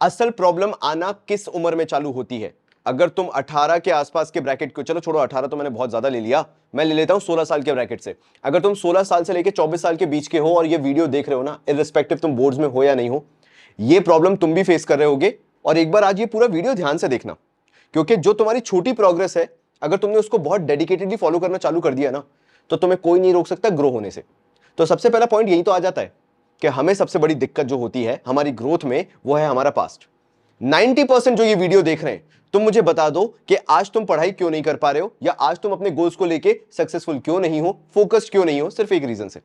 असल प्रॉब्लम आना किस उम्र में चालू होती है? अगर तुम 18 के आसपास के ब्रैकेट को, चलो छोड़ो 18 तो मैंने बहुत ज्यादा ले लिया, मैं ले लेता हूं 16 साल के ब्रैकेट से। अगर तुम 16 साल से लेकर 24 साल के बीच के हो और ये वीडियो देख रहे हो ना, इररिस्पेक्टिव तुम बोर्ड्स में हो या नहीं हो, ये प्रॉब्लम तुम भी फेस कर रहे होगे। और एक बार आज ये पूरा वीडियो ध्यान से देखना, क्योंकि जो तुम्हारी छोटी प्रोग्रेस है, अगर तुमने उसको बहुत डेडिकेटेडली फॉलो करना चालू कर दिया ना, तो तुम्हें कोई नहीं रोक सकता ग्रो होने से। तो सबसे पहला पॉइंट यही तो आ जाता है कि हमें सबसे बड़ी दिक्कत जो होती है हमारी ग्रोथ में, वो है हमारा पास्ट। 90% जो ये वीडियो देख रहे हैं, तुम मुझे बता दो कि आज तुम पढ़ाई क्यों नहीं कर पा रहे हो, या आज तुम अपने गोल्स को लेके सक्सेसफुल क्यों नहीं हो, फोकस्ड क्यों नहीं हो। सिर्फ एक रीजन से,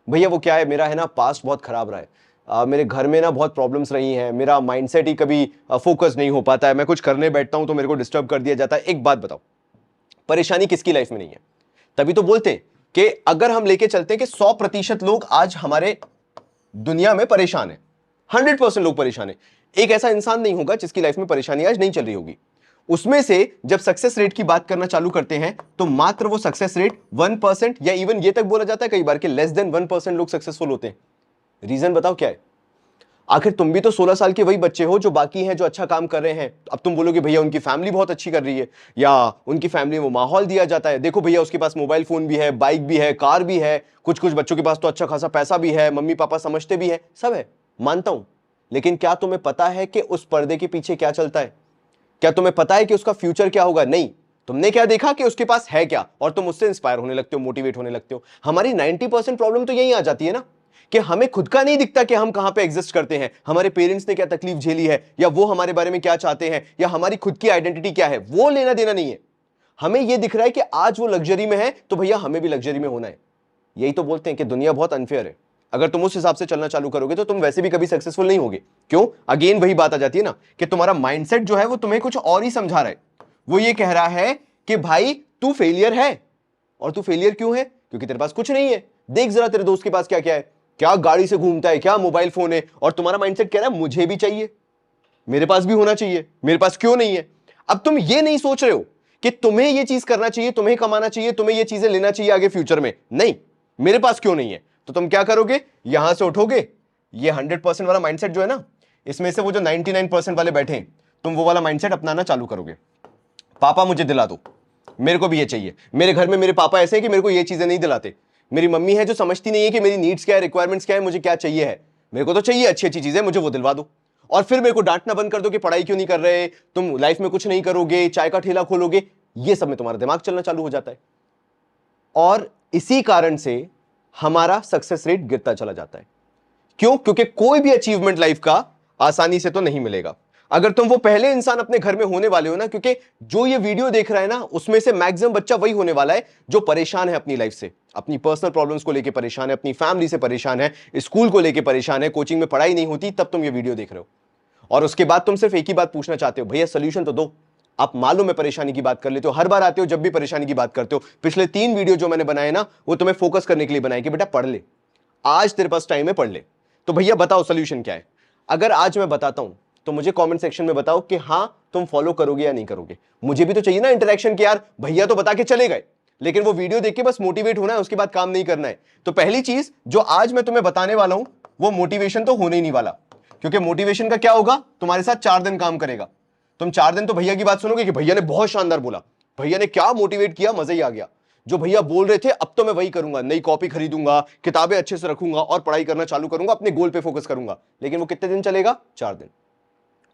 भैया वो क्या है, मेरा है ना पास्ट बहुत खराब रहा है, मेरे घर में ना बहुत प्रॉब्लम्स रही हैं, मेरा माइंडसेट ही कभी फोकस नहीं हो पाता है, मैं कुछ करने बैठता हूं तो मेरे को डिस्टर्ब कर दिया जाता है। एक बात बताओ, परेशानी किसकी लाइफ में नहीं है? तभी तो बोलते हैं कि अगर हम लेके चलते हैं कि 100% लोग आज हमारे दुनिया में परेशान है, 100% लोग परेशान है, एक ऐसा इंसान नहीं होगा जिसकी लाइफ में परेशानी आज नहीं चल रही होगी। उसमें से जब सक्सेस रेट की बात करना चालू करते हैं तो मात्र वो सक्सेस रेट 1%, या इवन ये तक बोला जाता है कई बार कि लेस देन 1% लोग सक्सेसफुल होते हैं। रीजन बताओ क्या है? आखिर तुम भी तो 16 साल के वही बच्चे हो जो बाकी हैं, जो अच्छा काम कर रहे हैं। अब तुम बोलोगे भैया उनकी फैमिली बहुत अच्छी कर रही है, या उनकी फैमिली में वो माहौल दिया जाता है, देखो भैया उसके पास मोबाइल फोन भी है, बाइक भी है, कार भी है, कुछ कुछ बच्चों के पास तो अच्छा खासा पैसा भी है, मम्मी पापा समझते भी है, सब है, मानता हूं। लेकिन क्या तुम्हें पता है कि उस पर्दे के पीछे क्या चलता है? क्या तुम्हें पता है कि उसका फ्यूचर क्या होगा? नहीं। तुमने क्या देखा कि उसके पास है क्या, और तुम उससे इंस्पायर होने लगते हो, मोटिवेट होने लगते हो। हमारी 90% प्रॉब्लम तो यही आ जाती है ना, कि हमें खुद का नहीं दिखता कि हम कहां पे एग्जिस्ट करते हैं, हमारे पेरेंट्स ने क्या तकलीफ झेली है, या वो हमारे बारे में क्या चाहते हैं, या हमारी खुद की आइडेंटिटी क्या है, वो लेना देना नहीं है। हमें यह दिख रहा है कि आज वो लग्जरी में है तो भैया हमें भी लग्जरी में होना है। यही तो बोलते हैं कि दुनिया बहुत अनफेयर है। अगर तुम उस हिसाब से चलना चालू करोगे तो तुम वैसे भी कभी सक्सेसफुल नहीं होगे। क्यों? अगेन वही बात आ जाती है ना कि तुम्हारा माइंडसेट जो है वो तुम्हें कुछ और ही समझा रहा है। वो ये कह रहा है कि भाई तू फेलियर है। और तू फेलियर क्यों है? क्योंकि तेरे पास कुछ नहीं है। देख जरा तेरे दोस्त के पास क्या क्या है, क्या गाड़ी से घूमता है, क्या मोबाइल फोन है, और तुम्हारा माइंडसेट कह रहा है मुझे भी चाहिए, मेरे पास भी होना चाहिए, मेरे पास क्यों नहीं है। अब तुम ये नहीं सोच रहे हो कि तुम्हें ये चीज करना चाहिए, तुम्हें कमाना चाहिए, तुम्हें ये चीजें लेना चाहिए आगे फ्यूचर में। नहीं, मेरे पास क्यों नहीं है। तो तुम क्या करोगे? यहां से उठोगे, ये 100% वाला माइंडसेट जो है ना, इसमें से वो जो 99% वाले बैठे हैं, तुम वो वाला माइंडसेट अपनाना चालू करोगे। पापा मुझे दिला दो, मेरे को भी ये चाहिए। मेरे घर में मेरे पापा ऐसे हैं कि मेरे को ये चीजें नहीं दिलाते। मेरी मम्मी है जो समझती नहीं है कि मेरी नीड्स क्या है, रिक्वायरमेंट्स क्या है, मुझे क्या चाहिए है। मेरे को तो चाहिए अच्छी अच्छी चीजें, मुझे वो दिलवा दो। और फिर मेरे को डांटना बंद कर दो कि पढ़ाई क्यों नहीं कर रहे, तुम लाइफ में कुछ नहीं करोगे, चाय का ठेला खोलोगे। ये सब में तुम्हारा दिमाग चलना चालू हो जाता है, और इसी कारण से हमारा सक्सेस रेट गिरता चला जाता है। क्यों? क्योंकि कोई भी अचीवमेंट लाइफ का आसानी से तो नहीं मिलेगा। अगर तुम वो पहले इंसान अपने घर में होने वाले हो ना, क्योंकि जो ये वीडियो देख रहा है ना, उसमें से मैक्सिमम बच्चा वही होने वाला है जो परेशान है अपनी लाइफ से, अपनी पर्सनल प्रॉब्लम्स को लेकर परेशान है, अपनी फैमिली से परेशान है, स्कूल को लेकर परेशान है, कोचिंग में पढ़ाई नहीं होती, तब तुम ये वीडियो देख रहे हो। और उसके बाद तुम सिर्फ एक ही बात पूछना चाहते हो, भैया सोल्यूशन तो दो। आप मालूम है परेशानी की बात कर लेते हो, हर बार आते हो जब भी परेशानी की बात करते हो। पिछले 3 वीडियो जो मैंने बनाए ना, वो तुम्हें फोकस करने के लिए बनाए कि बेटा पढ़ ले, आज तेरे पास टाइम है, पढ़ ले। तो भैया बताओ सोल्यूशन क्या है। अगर आज मैं बताता हूं तो मुझे कमेंट सेक्शन में बताओ कि हां तुम फॉलो करोगे या नहीं करोगे। मुझे भी तो चाहिए ना इंटरेक्शन, कि यार भैया तो बता के चले गए, लेकिन वो वीडियो देख के बस मोटिवेट होना है, उसके बाद काम नहीं करना है। तो पहली चीज जो आज मैं तुम्हें बताने वाला हूं, वो मोटिवेशन तो होने ही नहीं वाला। क्योंकि मोटिवेशन का क्या होगा, तुम्हारे साथ 4 दिन काम करेगा। तुम 4 दिन तो भैया की बात सुनोगे कि भैया ने बहुत शानदार बोला, भैया ने क्या मोटिवेट किया, मजा ही आ गया, जो भैया बोल रहे थे अब तो मैं वही करूंगा, नई कॉपी खरीदूंगा, किताबें अच्छे से रखूंगा और पढ़ाई करना चालू करूंगा, अपने गोल पे फोकस करूंगा। लेकिन वो कितने दिन चलेगा? 4 दिन,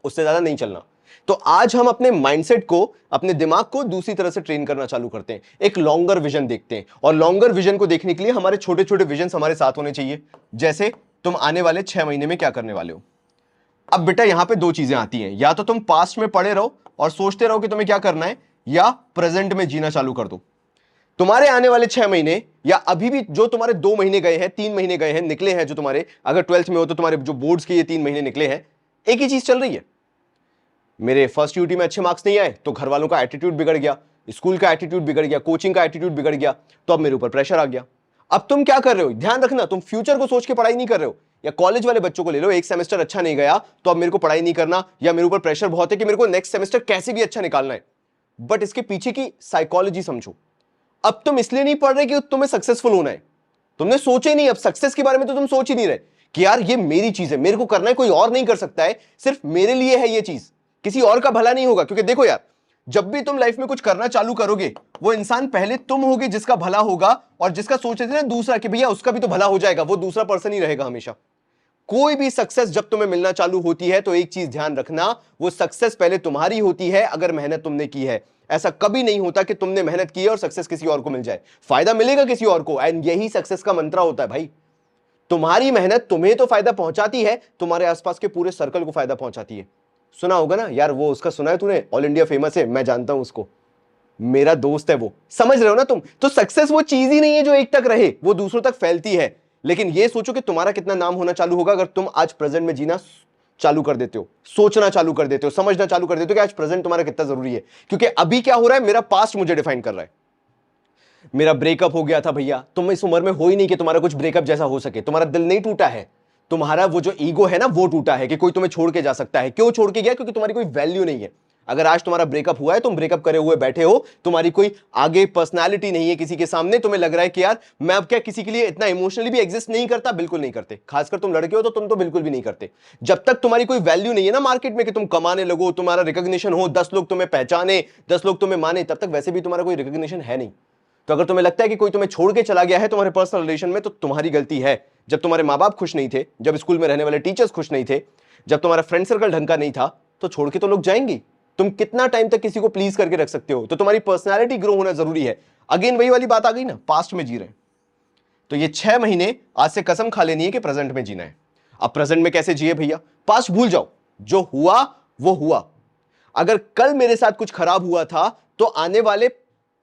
उससे ज्यादा नहीं चलना। तो आज हम अपने माइंडसेट को, अपने दिमाग को दूसरी तरह से ट्रेन करना चालू करते हैं, एक लॉन्गर विजन देखते हैं। और लॉन्गर विजन को देखने के लिए हमारे छोटे छोटे विजन हमारे साथ होने चाहिए। जैसे तुम आने वाले 6 महीने में क्या करने वाले हो। अब बेटा यहां पे 2 चीजें आती हैं, या तो तुम पास्ट में पड़े रहो और सोचते रहो कि तुम्हें क्या करना है, या प्रेजेंट में जीना चालू कर दो। तुम्हारे आने वाले 6 महीने, या अभी भी जो तुम्हारे 2 महीने गए हैं, 3 महीने गए हैं, निकले हैं, जो तुम्हारे अगर 12th में हो तो तुम्हारे जो बोर्ड्स के ये 3 महीने निकले हैं, एक ही चीज चल रही है। मेरे फर्स्ट यूटी में अच्छे मार्क्स नहीं आए तो घर वालों का एटीट्यूड बिगड़ गया, स्कूल का एटीट्यूड बिगड़ गया, कोचिंग का एटीट्यूड बिगड़ गया, तो अब मेरे ऊपर प्रेशर आ गया। अब तुम क्या कर रहे हो? ध्यान रखना, तुम फ्यूचर को सोच के पढ़ाई नहीं कर रहे हो। या कॉलेज वाले बच्चों को ले लो, एक सेमेस्टर अच्छा नहीं गया तो अब मेरे को पढ़ाई नहीं करना, या मेरे ऊपर प्रेशर बहुत है कि मेरे को नेक्स्ट सेमेस्टर कैसे भी अच्छा निकालना है। बट इसके पीछे की साइकोलॉजी समझो। अब तुम इसलिए नहीं पढ़ रहे कि तुम्हें सक्सेसफुल होना है, तुमने सोचे नहीं, अब सक्सेस के बारे में तो तुम सोच ही नहीं रहे कि यार ये मेरी चीज है, मेरे को करना है, कोई और नहीं कर सकता है, सिर्फ मेरे लिए है ये चीज, किसी और का भला नहीं होगा। क्योंकि देखो यार, जब भी तुम लाइफ में कुछ करना चालू करोगे, वो इंसान पहले तुम होगे जिसका भला होगा, और जिसका सोच रहे थे ना दूसरा कि भैया उसका भी तो भला हो जाएगा, वो दूसरा पर्सन ही रहेगा हमेशा। कोई भी सक्सेस जब तुम्हें मिलना चालू होती है तो एक चीज ध्यान रखना, वो सक्सेस पहले तुम्हारी होती है अगर मेहनत तुमने की है। ऐसा कभी नहीं होता कि तुमने मेहनत की है और सक्सेस किसी और को मिल जाए, फायदा मिलेगा किसी और को, एंड यही सक्सेस का मंत्र होता है भाई। तुम्हारी मेहनत तुम्हें तो फायदा पहुंचाती है, तुम्हारे आसपास के पूरे सर्कल को फायदा पहुंचाती है। सुना होगा ना यार, वो उसका सुना है तूने, ऑल इंडिया फेमस है, मैं जानता हूं उसको, मेरा दोस्त है वो, समझ रहे हो ना तुम? तो सक्सेस वो चीज ही नहीं है जो एक तक रहे, वो दूसरों तक फैलती है। लेकिन ये सोचो कि तुम्हारा कितना नाम होना चालू होगा अगर तुम आज प्रेजेंट में जीना चालू कर देते हो, सोचना चालू कर देते हो, समझना चालू कर देते हो कि आज प्रेजेंट तुम्हारा कितना जरूरी है। क्योंकि अभी क्या हो रहा है, मेरा पास्ट मुझे डिफाइन कर रहा है। मेरा ब्रेकअप हो गया था भैया, तुम इस उम्र में हो ही नहीं कि तुम्हारा कुछ ब्रेकअप जैसा हो सके, तुम्हारा दिल नहीं टूटा है, तुम्हारा वो जो ईगो है ना वो टूटा है कि कोई तुम्हें छोड़ के जा सकता है। क्यों छोड़ के गया? क्योंकि तुम्हारी कोई वैल्यू नहीं है। अगर आज तुम्हारा ब्रेकअप हुआ है, तुम ब्रेकअप करे हुए बैठे हो, तुम्हारी कोई आगे पर्सनालिटी नहीं है किसी के सामने, तुम्हें लग रहा है कि यार मैं अब क्या किसी के लिए इतना इमोशनली भी एग्जिस्ट नहीं करता, बिल्कुल नहीं करते। खासकर तुम लड़के हो तो तुम तो बिल्कुल भी नहीं करते। जब तक तुम्हारी कोई वैल्यू नहीं है ना मार्केट में कि तुम कमाने लगो, तुम्हारा रिकॉग्निशन हो, 10 लोग तुम्हें पहचाने, 10 लोग तुम्हें माने, तब तक वैसे भी तुम्हारा कोई रिकॉग्निशन है नहीं। तो अगर तुम्हें लगता है कि कोई तुम्हें छोड़ के चला गया है तुम्हारे पर्सनल रिलेशन में, तो तुम्हारी गलती है। जब तुम्हारे माँ बाप खुश नहीं थे, जब स्कूल में रहने वाले टीचर्स खुश नहीं थे, जब तुम्हारा फ्रेंड सर्कल ढंग का नहीं था, तो छोड़ के तो लोग जाएंगे। तुम कितना टाइम तक किसी को प्लीज करके रख सकते हो? तो तुम्हारी पर्सनैलिटी ग्रो होना जरूरी है। अगेन वही वाली बात आ गई ना, पास्ट में जी रहे हैं तो ये 6 महीने आज से कसम खा लेनी है कि प्रेजेंट में जीना है। अब प्रेजेंट में कैसे जिए भैया? पास्ट भूल जाओ, जो हुआ वो हुआ। अगर कल मेरे साथ कुछ खराब हुआ था तो आने वाले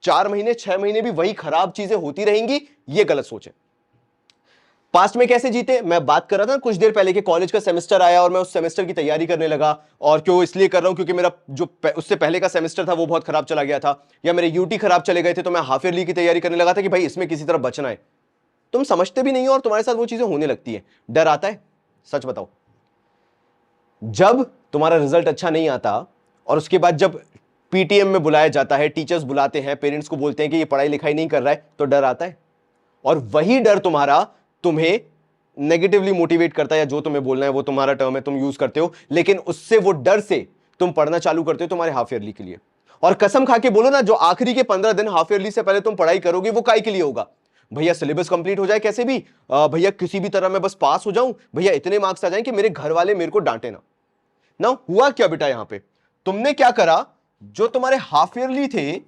4 महीने 6 महीने भी वही खराब चीजें होती रहेंगी, ये गलत सोच है। पास्ट में कैसे जीते? मैं बात कर रहा था कुछ देर पहले कि कॉलेज का सेमेस्टर आया और मैं उस सेमेस्टर की तैयारी करने लगा, और क्यों इसलिए कर रहा हूं क्योंकि मेरा जो उससे पहले का सेमेस्टर था वो बहुत खराब चला गया था, या मेरे यूटी खराब चले गए थे, तो मैं हाफ ईयरली की तैयारी करने लगा था कि भाई इसमें किसी तरह बचना है। तुम समझते भी नहीं हो और तुम्हारे साथ वो चीजें होने लगती है। डर आता है? सच बताओ, जब तुम्हारा रिजल्ट अच्छा नहीं आता और उसके बाद जब पीटीएम में बुलाया जाता है, टीचर्स बुलाते हैं, पेरेंट्स को बोलते हैं कि ये पढ़ाई लिखाई नहीं कर रहा है, तो डर आता है। और वही डर तुम्हारा तुम्हें नेगेटिवली मोटिवेट करता है, या जो तुम्हें बोलना है वो तुम्हारा टर्म है, तुम यूज करते हो, लेकिन उससे वो डर से तुम पढ़ना चालू करते हो तुम्हारे हाफ ईयरली के लिए। और कसम खा के बोलो ना, जो आखिरी के 15 दिन हाफ ईयरली से पहले तुम पढ़ाई करोगे वो काय के लिए होगा? भैया सिलेबस कंप्लीट हो जाए कैसे भी, भैया किसी भी तरह मैं बस पास हो जाऊं, भैया इतने मार्क्स आ जाएं कि मेरे घर वाले मेरे को डांटे ना। ना हुआ क्या बेटा? यहां पे तुमने क्या करा, जो तुम्हारे हाफ ईयरली थे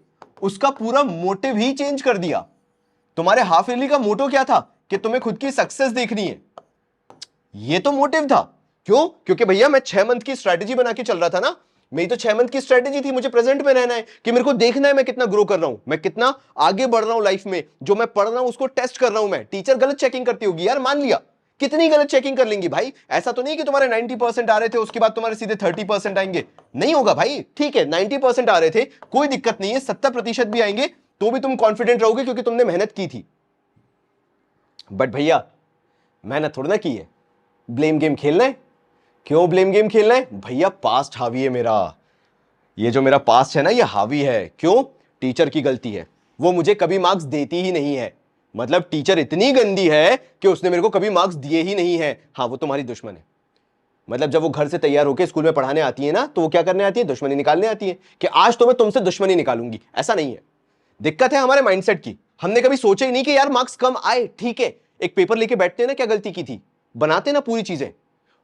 उसका पूरा मोटिव ही चेंज कर दिया। तुम्हारे हाफ ईयरली का मोटो क्या था? कि तुम्हें खुद की सक्सेस देखनी है, ये तो मोटिव था। क्यों? क्योंकि भैया मैं 6 मंथ की स्ट्रेटेजी बना के चल रहा था ना, मेरी तो 6 मंथ की स्ट्रेटेजी थी, मुझे प्रेजेंट में रहना है, कि मेरे को देखना है मैं कितना ग्रो कर रहा हूं, मैं कितना आगे बढ़ रहा हूं लाइफ में, जो मैं पढ़ रहा हूं उसको टेस्ट कर रहा हूं मैं। टीचर गलत चेकिंग करती होगी यार, मान लिया, कितनी गलत चेकिंग कर लेंगी भाई? ऐसा तो नहीं कि तुम्हारे 90% आ रहे थे उसके बाद तुम्हारे सीधे 30% आएंगे, नहीं होगा भाई। ठीक है 90% आ रहे थे, कोई दिक्कत नहीं है, 70% भी आएंगे तो भी तुम कॉन्फिडेंट रहोगे क्योंकि तुमने मेहनत की थी। बट भैया मेहनत थोड़ी ना की है, ब्लेम गेम खेलना है। क्यों ब्लेम गेम खेलना है? भैया पास्ट हावी है मेरा, ये जो मेरा पास्ट है ना ये हावी है। क्यों? टीचर की गलती है, वो मुझे कभी मार्क्स देती ही नहीं है। मतलब टीचर इतनी गंदी है कि उसने मेरे को कभी मार्क्स दिए ही नहीं है। हाँ वो तुम्हारी दुश्मन है। मतलब जब वो घर से तैयार होकर स्कूल में पढ़ाने आती है ना, तो वो क्या करने आती है? दुश्मनी निकालने आती है कि आज तो मैं तुमसे दुश्मनी निकालूंगी। ऐसा नहीं है, दिक्कत है हमारे माइंडसेट की। हमने कभी सोचा ही नहीं कि यार मार्क्स कम आए, ठीक है एक पेपर लेके बैठते हैं ना, क्या गलती की थी, बनाते ना पूरी चीजें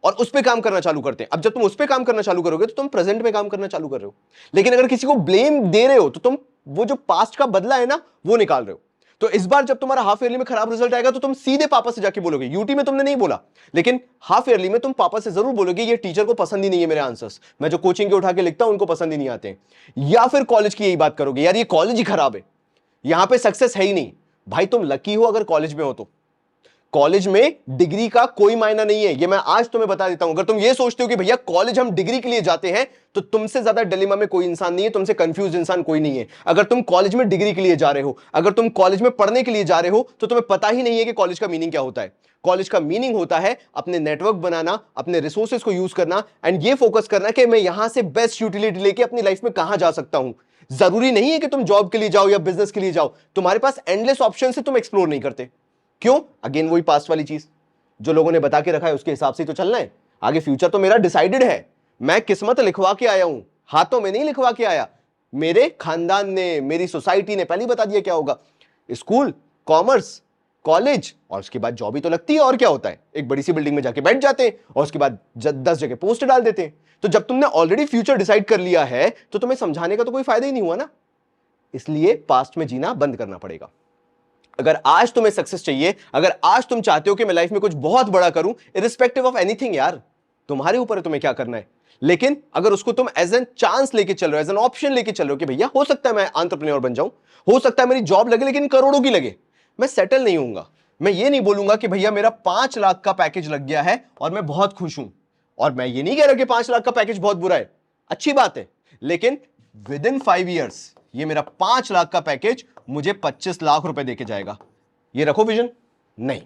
और उस पे काम करना चालू करते हैं। अब जब तुम उस पे काम करना चालू करोगे तो तुम प्रेजेंट में काम करना चालू कर रहे हो। लेकिन अगर किसी को ब्लेम दे रहे हो तो तुम वो जो पास्ट का बदला है ना वो निकाल रहे हो। तो इस बार जब तुम्हारा हाफ ईयरली में खराब रिजल्ट आएगा तो तुम सीधे पापा से जाके बोलोगे। यूटी में तुमने नहीं बोला, लेकिन हाफ ईयरली में तुम पापा से जरूर बोलोगे ये टीचर को पसंद ही नहीं है मेरे आंसर्स, मैं जो कोचिंग के उठा के लिखता हूं उनको पसंद ही नहीं आते हैं। या फिर कॉलेज की यही बात करोगे, यार ये कॉलेज ही खराब है, यहां पे सक्सेस है ही नहीं। भाई तुम लकी हो अगर कॉलेज में हो तो। कॉलेज में डिग्री का कोई मायना नहीं है, ये मैं आज तुम्हें बता देता हूं। अगर तुम ये सोचते हो कि भैया कॉलेज हम डिग्री के लिए जाते हैं, तो तुमसे ज्यादा डिलेमा में कोई इंसान नहीं है, तुमसे कंफ्यूज इंसान कोई नहीं है। अगर तुम कॉलेज में डिग्री के लिए जा रहे हो, अगर तुम कॉलेज में पढ़ने के लिए जा रहे हो, तो तुम्हें पता ही नहीं है कि कॉलेज का मीनिंग क्या होता है। कॉलेज का मीनिंग होता है अपने नेटवर्क बनाना, अपने रिसोर्सेज को यूज करना, एंड ये फोकस करना कि मैं यहां से बेस्ट यूटिलिटी लेके अपनी लाइफ में कहां जा सकता हूं। जरूरी नहीं है कि तुम जॉब के लिए जाओ या बिजनेस के लिए जाओ, तुम्हारे पास एंडलेस ऑप्शन है, तुम एक्सप्लोर नहीं करते। क्यों? अगेन वही पास्ट वाली चीज, जो लोगों ने बता के रखा है उसके हिसाब से तो चलना है। आगे फ्यूचर तो मेरा डिसाइडेड है, मैं किस्मत लिखवा के आया हूं, हाथों में नहीं लिखवा के आया। मेरे खानदान ने, मेरी सोसाइटी ने पहले ही बता दिया क्या होगा। स्कूल, कॉमर्स, कॉलेज, और उसके बाद जॉब ही तो लगती है। और क्या होता है, एक बड़ी सी बिल्डिंग में जाके बैठ जाते हैं और उसके बाद 10 जगह पोस्ट डाल देते हैं। तो जब तुमने ऑलरेडी फ्यूचर डिसाइड कर लिया है तो तुम्हें समझाने का तो कोई फायदा ही नहीं हुआ ना। इसलिए पास्ट में जीना बंद करना पड़ेगा। अगर आज तुम्हें सक्सेस चाहिए, अगर आज तुम चाहते हो कि मैं लाइफ में कुछ बहुत बड़ा करूं, इरिस्पेक्टिव ऑफ एनीथिंग यार, तुम्हारे ऊपर है तुम्हें क्या करना है। लेकिन अगर उसको तुम एज एन चांस लेके चल रहे हो, एज एन ऑप्शन लेके चल रहे हो कि भैया हो सकता है मैं एंटरप्रेन्योर बन जाऊं, हो सकता है मेरी जॉब लगे लेकिन करोड़ों की लगे, मैं सेटल नहीं होऊंगा। मैं ये नहीं बोलूंगा कि भैया मेरा 5 लाख का पैकेज लग गया है और मैं बहुत खुश हूं। और मैं ये नहीं कह रहा कि 5 लाख का पैकेज बहुत बुरा है, अच्छी बात है, लेकिन विद इन 5 ईयर्स ये मेरा 5 लाख का पैकेज मुझे 25 लाख रुपए देके जाएगा। ये रखो विजन। नहीं,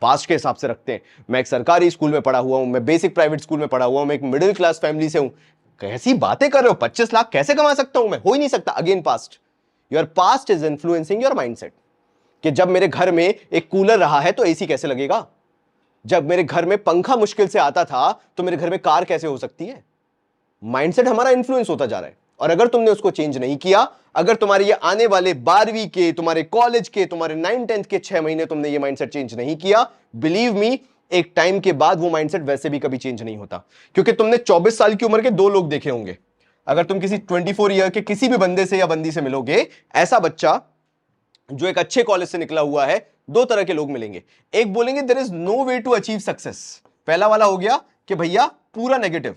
पास्ट के हिसाब से रखते हैं। मैं एक सरकारी स्कूल में पढ़ा हुआ हूं, मैं बेसिक प्राइवेट स्कूल में पढ़ा हुआ हूं, मैं एक मिडिल क्लास फैमिली से हूं। कैसी बातें कर रहे हो, 25 लाख कैसे कमा सकता हूं मैं, हो ही नहीं सकता। Again past, your past is influencing your mindset. कि जब मेरे घर में एक कूलर रहा है तो एसी कैसे लगेगा, जब मेरे घर में पंखा मुश्किल से आता था तो मेरे घर में कार कैसे हो सकती है। माइंडसेट हमारा इन्फ्लुएंस होता जा रहा है, और अगर तुमने उसको चेंज नहीं किया, अगर तुम्हारे ये आने वाले 12वीं के, तुम्हारे कॉलेज के, तुम्हारे 9-10th के 6 महीने तुमने ये माइंडसेट चेंज नहीं किया, बिलीव मी, एक टाइम के बाद वो माइंडसेट वैसे भी कभी चेंज नहीं होता। क्योंकि तुमने 24 साल की उम्र के 2 लोग देखे होंगे। अगर तुम किसी 24 ईयर के किसी भी बंदे से या बंदी से मिलोगे, ऐसा बच्चा जो एक अच्छे कॉलेज से निकला हुआ है, 2 तरह के लोग मिलेंगे। एक बोलेंगे there is no way to achieve success, पहला वाला हो गया कि भैया पूरा negative,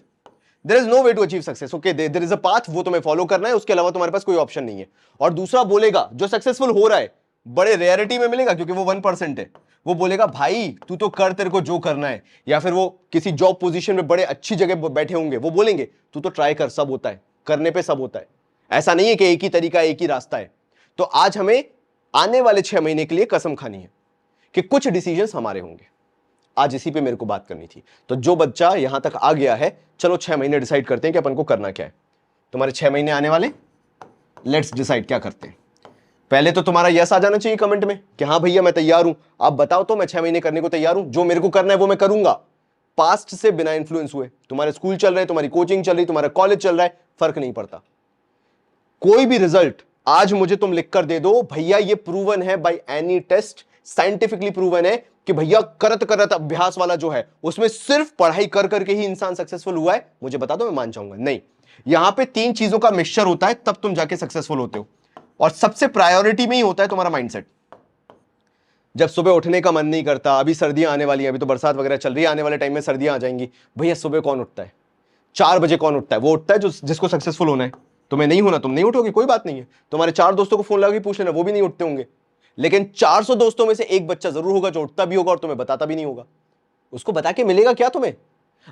there is no way to achieve success, okay there is a path, वो तुम्हें फॉलो करना है, उसके अलावा तुम्हारे पास कोई ऑप्शन नहीं है। और दूसरा बोलेगा, जो सक्सेसफुल हो रहा है, बड़े रेयरिटी में मिलेगा क्योंकि वो 1% है, वो बोलेगा भाई तू तो कर, तेरे को जो करना है। या फिर वो किसी जॉब पोजीशन में बड़े अच्छी जगह बैठे होंगे, वो बोलेंगे तू तो ट्राई कर, सब होता है, करने पे सब होता है। ऐसा नहीं है कि एक ही तरीका, एक ही रास्ता है। तो आज हमें आने वाले 6 महीने के लिए कसम खानी है कि कुछ डिसीजंस हमारे होंगे। आज इसी पे मेरे को बात करनी थी। तो जो बच्चा यहां तक आ गया है, चलो 6 महीने डिसाइड करते हैं कि अपन को करना क्या है। तुम्हारे 6 महीने आने वाले, लेट्स डिसाइड क्या करते हैं। पहले तो तुम्हारा यस आ जाना चाहिए कमेंट में कि हाँ भैया मैं तैयार हूं। आप बताओ तो मैं 6 महीने करने को तैयार हूं, जो मेरे को करना है वो मैं करूंगा, पास्ट से बिना इंफ्लुएंस हुए। तुम्हारे स्कूल चल रहे हैं, तुम्हारी कोचिंग चल रही, तुम्हारा कॉलेज चल रहा है, फर्क नहीं पड़ता। कोई भी रिजल्ट आज मुझे तुम लिख कर दे दो, भैया ये प्रूवन है by any test, scientifically proven है कि भैया करत करत अभ्यास वाला जो है उसमें सिर्फ पढ़ाई कर करके ही इंसान सक्सेसफुल हुआ है, मुझे बता दो, मैं मान जाऊंगा। नहीं, यहां पे 3 चीजों का मिक्सचर होता है, तब तुम जाके सक्सेसफुल होते हो। और सबसे प्रायोरिटी में ही होता है तुम्हारा माइंडसेट। जब सुबह उठने का मन नहीं करता, अभी सर्दियां आने वाली हैं, अभी तो बरसात वगैरह चल रही है, आने वाले टाइम में सर्दियां आ जाएंगी, भैया सुबह कौन उठता है? 4 बजे कौन उठता है? वो उठता है जो जिसको सक्सेसफुल होना है। तुम्हें नहीं होना, तुम नहीं उठोगे, कोई बात नहीं है। तुम्हारे 4 दोस्तों को फोन लगा के पूछ लेना, वो भी नहीं उठते होंगे। लेकिन 400 दोस्तों में से एक बच्चा जरूर होगा जो उठता भी होगा और तुम्हें बताता भी नहीं होगा। उसको बता के मिलेगा क्या तुम्हें?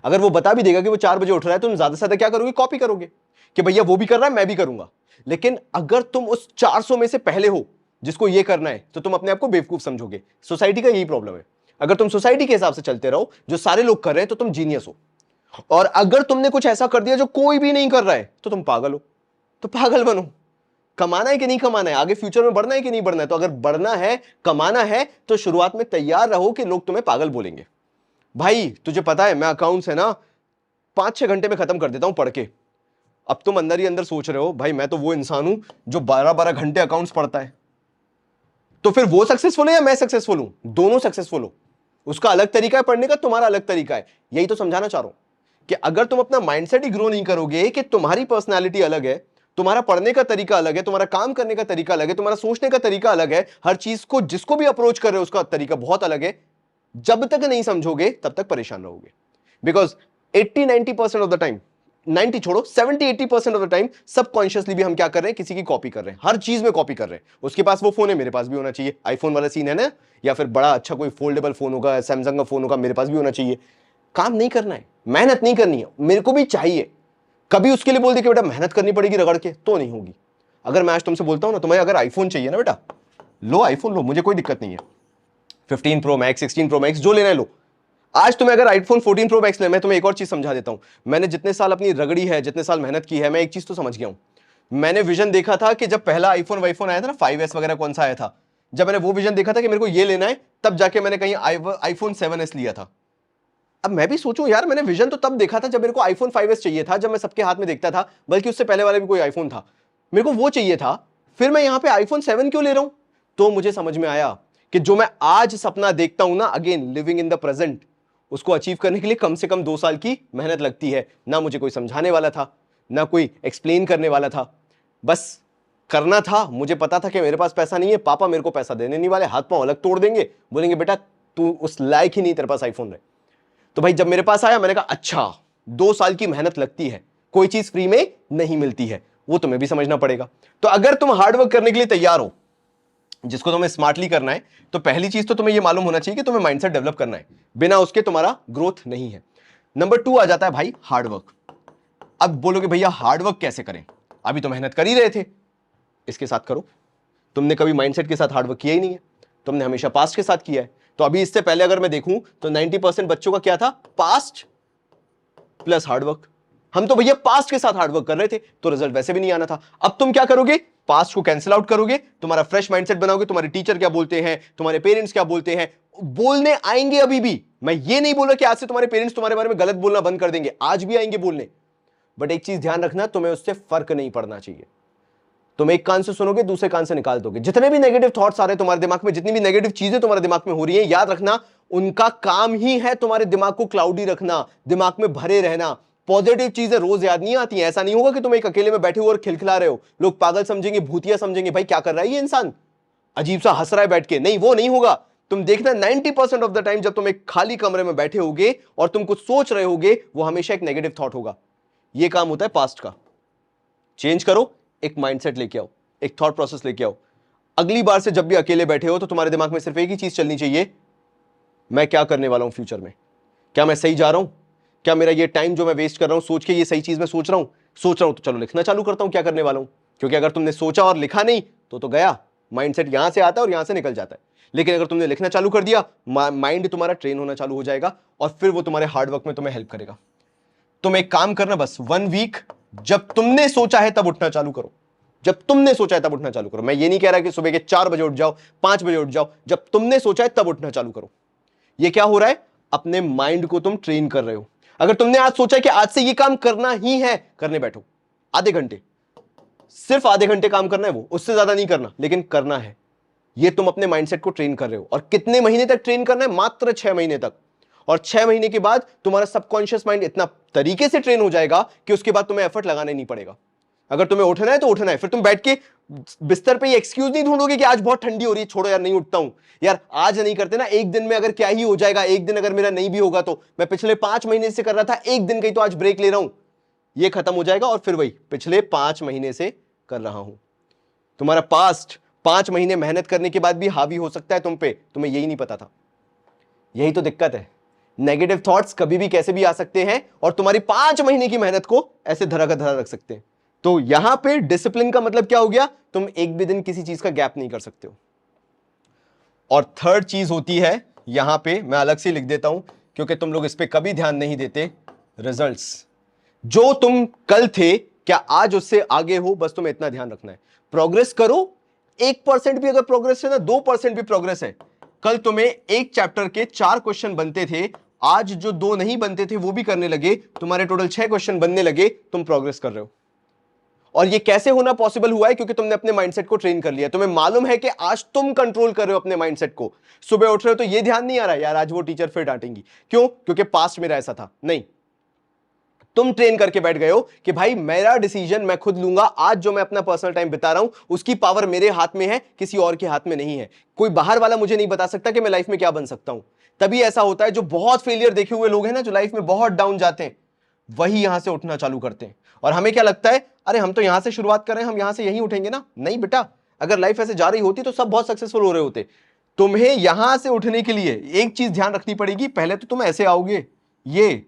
अगर वो बता भी देगा कि वो 4 बजे उठ रहा है, तो तुम ज्यादा से ज्यादा क्या करोगे? कॉपी करोगे कि भैया वो भी कर रहा है, मैं भी करूंगा। लेकिन अगर तुम उस 400 में से पहले हो जिसको ये करना है, तो तुम अपने आप को बेवकूफ समझोगे। सोसाइटी का यही प्रॉब्लम है। अगर तुम सोसाइटी के हिसाब से चलते रहो, जो सारे लोग कर रहे हैं, तो तुम जीनियस हो। और अगर तुमने कुछ ऐसा कर दिया जो कोई भी नहीं कर रहा है, तो तुम पागल हो। तो पागल बनो। कमाना है कि नहीं कमाना है, आगे फ्यूचर में बढ़ना है कि नहीं बढ़ना है। तो अगर बढ़ना है, कमाना है, तो शुरुआत में तैयार रहो कि लोग तुम्हें पागल बोलेंगे। भाई तुझे पता है मैं अकाउंट्स है ना 5-6 घंटे में खत्म कर देता हूं पढ़ के। अब तुम अंदर ही अंदर सोच रहे हो, भाई मैं तो वो इंसान हूं जो 12-12 घंटे अकाउंट्स पढ़ता है। तो फिर वो सक्सेसफुल है या मैं सक्सेसफुल हूं? दोनों सक्सेसफुल हो। उसका अलग तरीका है पढ़ने का, तुम्हारा अलग तरीका है। यही तो समझाना चाह रहा हूं कि अगर तुम अपना माइंडसेट ही ग्रो नहीं करोगे कि तुम्हारी पर्सनालिटी अलग है, तुम्हारा पढ़ने का तरीका अलग है, तुम्हारा काम करने का तरीका अलग है, तुम्हारा सोचने का तरीका अलग है, हर चीज को जिसको भी अप्रोच कर रहे हो उसका तरीका बहुत अलग है, जब तक नहीं समझोगे तब तक परेशान रहोगे। बिकॉज 80-90% ऑफ द टाइम, 90 छोड़ो, 70-80% ऑफ द टाइम सबकॉन्शियसली भी हम क्या कर रहे हैं? किसी की कॉपी कर रहे हैं, हर चीज में कॉपी कर रहे हैं। उसके पास वो फोन है, मेरे पास भी होना चाहिए। आईफोन वाला सीन है ना, या फिर बड़ा अच्छा कोई फोल्डेबल फोन होगा, सैमसंग का फोन होगा, मेरे पास भी होना चाहिए। काम नहीं करना है, मेहनत नहीं करनी है, मेरे को भी चाहिए। कभी उसके लिए बोल दे कि बेटा मेहनत करनी पड़ेगी रगड़ के, तो नहीं होगी। अगर मैं आज तुमसे बोलता हूं ना, तुम्हें अगर आईफोन चाहिए ना बेटा, लो आईफोन लो, मुझे कोई दिक्कत नहीं है। 15 प्रो मैक्स, 16 प्रो मैक्स, जो लेना है लो। आज तुम्हें अगर आईफोन 14 प्रो मैक्स लेना, मैं तुम्हें एक और चीज समझा देता हूं। मैंने जितने साल अपनी रगड़ी है, जितने साल मेहनत की है, मैं एक चीज तो समझ गया हूं। मैंने विजन देखा था कि जब पहला आईफोन वाईफोन आया था ना, 5S वगैरह कौन सा आया था, जब मैंने वो विजन देखा था कि मेरे को ये लेना है, तब जाके मैंने कहीं आईफोन 7s लिया था। अब मैं भी सोचूं यार, मैंने विजन तो तब देखा था जब मेरे को आईफोन 5s चाहिए था, जब मैं सबके हाथ में देखता था, बल्कि उससे पहले वाला भी कोई आईफोन था, मेरे को वो चाहिए था। फिर मैं यहां पे आईफोन 7 क्यों ले रहा हूं? तो मुझे समझ में आया कि जो मैं आज सपना देखता हूं ना, again living in the present, उसको अचीव करने के लिए कम से कम 2 साल की मेहनत लगती है। ना मुझे कोई समझाने वाला था, ना कोई एक्सप्लेन करने वाला था, बस करना था। मुझे पता था कि मेरे पास पैसा नहीं है, पापा मेरे को पैसा देने नहीं वाले, हाथ पांव अलग तोड़ देंगे, बोलेंगे बेटा तू उस लायक ही नहीं, तेरे पास आईफोन है। तो भाई जब मेरे पास आया, मैंने कहा अच्छा 2 साल की मेहनत लगती है, कोई चीज फ्री में नहीं मिलती है, वो तुम्हें भी समझना पड़ेगा। तो अगर तुम हार्डवर्क करने के लिए तैयार हो, जिसको तुम्हें स्मार्टली करना है, तो पहली चीज तो तुम्हें यह मालूम होना चाहिए कि तुम्हें माइंडसेट डेवलप करना है, बिना उसके तुम्हारा ग्रोथ नहीं है। नंबर 2 आ जाता है भाई हार्डवर्क। अब बोलोगे भैया हार्डवर्क कैसे करें, अभी तो मेहनत कर ही रहे थे। इसके साथ करो। तुमने कभी माइंडसेट के साथ हार्डवर्क किया ही नहीं है, तुमने हमेशा पास्ट के साथ किया है। तो अभी इससे पहले अगर मैं देखूं तो 90% बच्चों का क्या था, पास्ट प्लस हार्डवर्क। हम तो भैया पास्ट के साथ हार्डवर्क कर रहे थे, तो रिजल्ट वैसे भी नहीं आना था। अब तुम क्या करोगे, पास्ट को कैंसिल आउट करोगे, तुम्हारा फ्रेश माइंडसेट बनाओगे। तुम्हारे टीचर क्या बोलते हैं, तुम्हारे पेरेंट्स क्या बोलते हैं, बोलने आएंगे अभी भी। मैं ये नहीं बोल रहा कि आज से तुम्हारे पेरेंट्स तुम्हारे बारे में गलत बोलना बंद कर देंगे, आज भी आएंगे बोलने, बट एक चीज ध्यान रखना, तुम्हें उससे फर्क नहीं पड़ना चाहिए। तुम एक कान से सुनोगे, दूसरे कान से निकाल दोगे। जितने भी नेगेटिव थॉट्स आ रहे हैं तुम्हारे दिमाग में, जितनी भी नेगेटिव चीजें तुम्हारे दिमाग में हो रही हैं, याद रखना उनका काम ही है तुम्हारे दिमाग को क्लाउडी रखना, दिमाग में भरे रहना। पॉजिटिव चीजें रोज याद नहीं आती हैं। ऐसा नहीं होगा कि तुम एक अकेले में बैठे हो और खिलखिला रहे हो, लोग पागल समझेंगे, भूतिया समझेंगे, भाई क्या कर रहा है ये इंसान, अजीब सा हंस रहा है बैठ के। नहीं, वो नहीं होगा। तुम देखना 90% ऑफ द टाइम जब तुम एक खाली कमरे में बैठे होगे और तुम कुछ सोच रहे होगे, वो हमेशा एक नेगेटिव थॉट होगा। ये काम होता है पास्ट का। चेंज करो, एक माइंडसेट लेके आओ, एक थॉट प्रोसेस लेके आओ। अगली बार से जब भी अकेले बैठे हो तो तुम्हारे दिमाग में सिर्फ एक ही चीज चलनी चाहिए, मैं क्या करने वाला हूं फ्यूचर में, क्या मैं सही जा रहा हूं, क्या मेरा ये टाइम जो मैं वेस्ट कर रहा हूं सोच के ये सही चीज मैं सोच रहा हूं, तो चलो लिखना चालू करता हूं क्या करने वाला हूं। क्योंकि अगर तुमने सोचा और लिखा नहीं तो गया, माइंडसेट यहां से आता है और यहां से निकल जाता है। लेकिन अगर तुमने लिखना चालू कर दिया, माइंड तुम्हारा ट्रेन होना चालू हो जाएगा और फिर वो तुम्हारे हार्डवर्क में तुम्हें हेल्प करेगा। तुम एक काम करना, बस 1 वीक जब तुमने सोचा है तब उठना चालू करो, जब तुमने सोचा है तब उठना चालू करो। मैं ये नहीं कह रहा कि सुबह के 4 बजे उठ जाओ, 5 बजे उठ जाओ, जब तुमने सोचा है तब उठना चालू करो। ये क्या हो रहा है, अपने माइंड को तुम ट्रेन कर रहे हो। अगर तुमने आज सोचा है कि आज से ये काम करना ही है, करने बैठो। आधे घंटे, सिर्फ आधे घंटे काम करना है, वो उससे ज्यादा नहीं करना, लेकिन करना है। ये तुम अपने माइंडसेट को ट्रेन कर रहे हो। और कितने महीने तक ट्रेन करना है, मात्र 6 महीने तक। और 6 महीने के बाद तुम्हारा सबकॉन्शियस माइंड इतना तरीके से ट्रेन हो जाएगा कि उसके बाद तुम्हें एफर्ट लगाने नहीं पड़ेगा। अगर तुम्हें उठना है तो उठना है, फिर तुम बैठ के बिस्तर पे ये एक्सक्यूज नहीं ढूंढोगे कि आज बहुत ठंडी हो रही है, छोड़ो यार नहीं उठता हूं। यार आज नहीं करते ना, एक दिन में अगर क्या ही हो जाएगा, एक दिन अगर मेरा नहीं भी होगा तो मैं पिछले 5 महीने से कर रहा था, एक दिन कहीं तो आज ब्रेक ले रहा हूं, ये खत्म हो जाएगा और फिर वही पिछले 5 महीने से कर रहा हूं। तुम्हारा पास्ट 5 महीने मेहनत करने के बाद भी हावी हो सकता है तुम पे, तुम्हें यही नहीं पता था। यही तो दिक्कत है, नेगेटिव थॉट्स कभी भी कैसे भी आ सकते हैं और तुम्हारी 5 महीने की मेहनत को ऐसे धरा का धरा रख सकते हैं। तो यहां पे डिसिप्लिन का मतलब क्या हो गया, तुम एक भी दिन किसी चीज का गैप नहीं कर सकते हो। और थर्ड चीज होती है, यहां पे मैं अलग से लिख देता हूं क्योंकि तुम लोग इस पे कभी ध्यान नहीं देते, रिजल्ट्स। जो तुम कल थे क्या आज उससे आगे हो, बस तुम्हें इतना ध्यान रखना है। प्रोग्रेस करो, 1% भी अगर प्रोग्रेस है ना, 2% भी प्रोग्रेस है। कल तुम्हें एक चैप्टर के 4 क्वेश्चन बनते थे, आज जो 2 नहीं बनते थे वो भी करने लगे, तुम्हारे टोटल 6 क्वेश्चन बनने लगे, तुम प्रोग्रेस कर रहे हो। और ये कैसे होना पॉसिबल हुआ है, क्योंकि तुमने अपने माइंडसेट को ट्रेन कर लिया। तुम्हें मालूम है कि आज तुम कंट्रोल कर रहे हो अपने माइंडसेट को। सुबह उठ रहे हो तो ये ध्यान नहीं आ रहा यार आज वो टीचर फिर डांटेंगी, क्यों, क्योंकि पास्ट मेरा ऐसा था। नहीं, तुम ट्रेन करके बैठ गए हो कि भाई मेरा डिसीजन मैं खुद लूंगा। आज जो मैं अपना पर्सनल टाइम बिता रहा हूं उसकी पावर मेरे हाथ में है, किसी और के हाथ में नहीं है। कोई बाहर वाला मुझे नहीं बता सकता कि मैं लाइफ में क्या बन सकता हूं। तभी ऐसा होता है, जो बहुत फेलियर देखे हुए लोग हैं ना, जो लाइफ में बहुत डाउन जाते हैं, वही यहां से उठना चालू करते हैं। और हमें क्या लगता है, अरे हम तो यहां से शुरुआत कर रहे हैं, हम यहां से यहीं उठेंगे ना। नहीं बेटा, अगर लाइफ ऐसे जा रही होती तो सब बहुत सक्सेसफुल हो रहे होते। तुम्हें यहां से उठने के लिए एक चीज ध्यान रखनी पड़ेगी, पहले तो तुम ऐसे आओगे ये,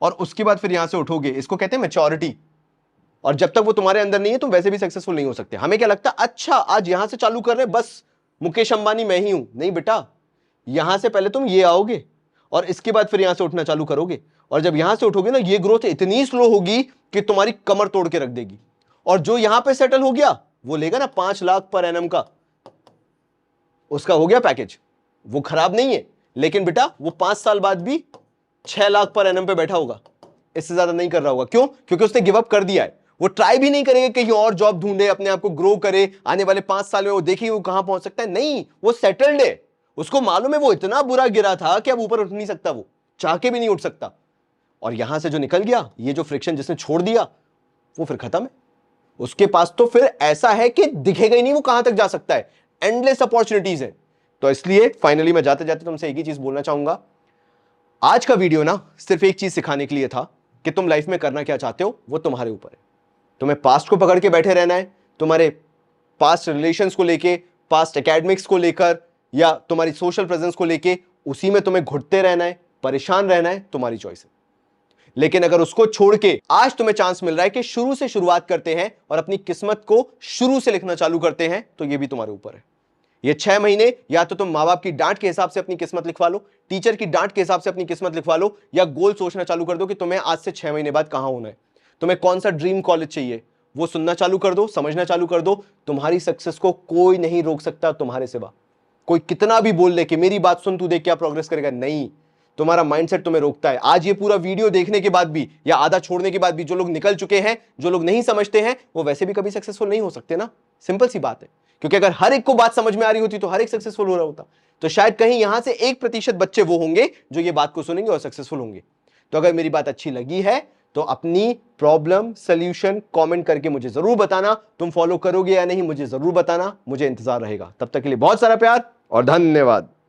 और उसके बाद फिर यहां से उठोगे। इसको कहते हैं मैच्योरिटी। और जब तक वो तुम्हारे अंदर नहीं है तुम वैसे भी सक्सेसफुल नहीं हो सकते। हमें क्या लगता है, अच्छा आज यहां से चालू कर रहे हैं, बस मुकेश अंबानी मैं ही हूं। नहीं बेटा, यहां से पहले तुम ये आओगे और इसके बाद फिर यहां से उठना चालू करोगे। और जब यहां से उठोगे ना, ये ग्रोथ इतनी स्लो होगी कि तुम्हारी कमर तोड़ के रख देगी। और जो यहां पे सेटल हो गया वो लेगा ना 5 लाख पर एनम का, उसका हो गया पैकेज, वो खराब नहीं है, लेकिन बेटा वो 5 साल बाद भी 6 लाख पर एनम पे बैठा होगा, इससे ज्यादा नहीं कर रहा होगा। क्यों? क्योंकि उसने गिव अप कर दिया है। वो ट्राई भी नहीं करेगा कहीं और जॉब ढूंढे, अपने आप को ग्रो करे, आने वाले 5 साल में वो देखिए वो कहां पहुंच सकता है। नहीं, वो सेटल्ड है, उसको मालूम है वो इतना बुरा गिरा था कि अब ऊपर उठ नहीं सकता, वो चाह के भी नहीं उठ सकता। और यहां से जो निकल गया, ये जो फ्रिक्शन जिसने छोड़ दिया, वो फिर खत्म है। उसके पास तो फिर ऐसा है कि दिखेगा ही नहीं वो कहां तक जा सकता है, एंडलेस अपॉर्चुनिटीज है। तो इसलिए फाइनली मैं जाते जाते तुमसे एक ही चीज बोलना चाहूंगा, आज का वीडियो ना सिर्फ एक चीज सिखाने के लिए था कि तुम लाइफ में करना क्या चाहते हो वो तुम्हारे ऊपर है। तुम्हें पास्ट को पकड़ के बैठे रहना है, तुम्हारे पास्ट रिलेशंस को लेके, पास्ट एकेडमिक्स को लेकर, या तुम्हारी सोशल प्रेजेंस को लेके, उसी में तुम्हें घुटते रहना है, परेशान रहना है, तुम्हारी चॉइस है। लेकिन अगर उसको छोड़ के आज तुम्हें चांस मिल रहा है कि शुरू से शुरुआत करते हैं और अपनी किस्मत को शुरू से लिखना चालू करते हैं, तो ये भी तुम्हारे ऊपर है। ये 6 महीने या तो तुम माँ बाप की डांट के हिसाब से अपनी किस्मत लिखवा लो, टीचर की डांट के हिसाब से अपनी किस्मत लिखवा लो, या गोल सोचना चालू कर दो कि तुम्हें आज से 6 महीने बाद कहां होना है, तुम्हें कौन सा ड्रीम कॉलेज चाहिए, वो सुनना चालू कर दो, समझना चालू कर दो। तुम्हारी सक्सेस को कोई नहीं रोक सकता तुम्हारे सिवा। कोई कितना भी बोल ले कि मेरी बात सुन, तू देख क्या प्रोग्रेस करेगा, नहीं, तुम्हारा माइंडसेट तुम्हें रोकता है। आज ये पूरा वीडियो देखने के बाद भी या आधा छोड़ने के बाद भी जो लोग निकल चुके हैं, जो लोग नहीं समझते हैं, वो वैसे भी कभी सक्सेसफुल नहीं हो सकते ना। सिंपल सी बात है, क्योंकि अगर हर एक को बात समझ में आ रही होती तो हर एक सक्सेसफुल हो रहा होता। तो शायद कहीं यहां से 1% बच्चे वो होंगे जो ये बात को सुनेंगे और सक्सेसफुल होंगे। तो अगर मेरी बात अच्छी लगी है तो अपनी प्रॉब्लम सॉल्यूशन कमेंट करके मुझे जरूर बताना। तुम फॉलो करोगे या नहीं मुझे जरूर बताना, मुझे इंतजार रहेगा। तब तक के लिए बहुत सारा प्यार और धन्यवाद।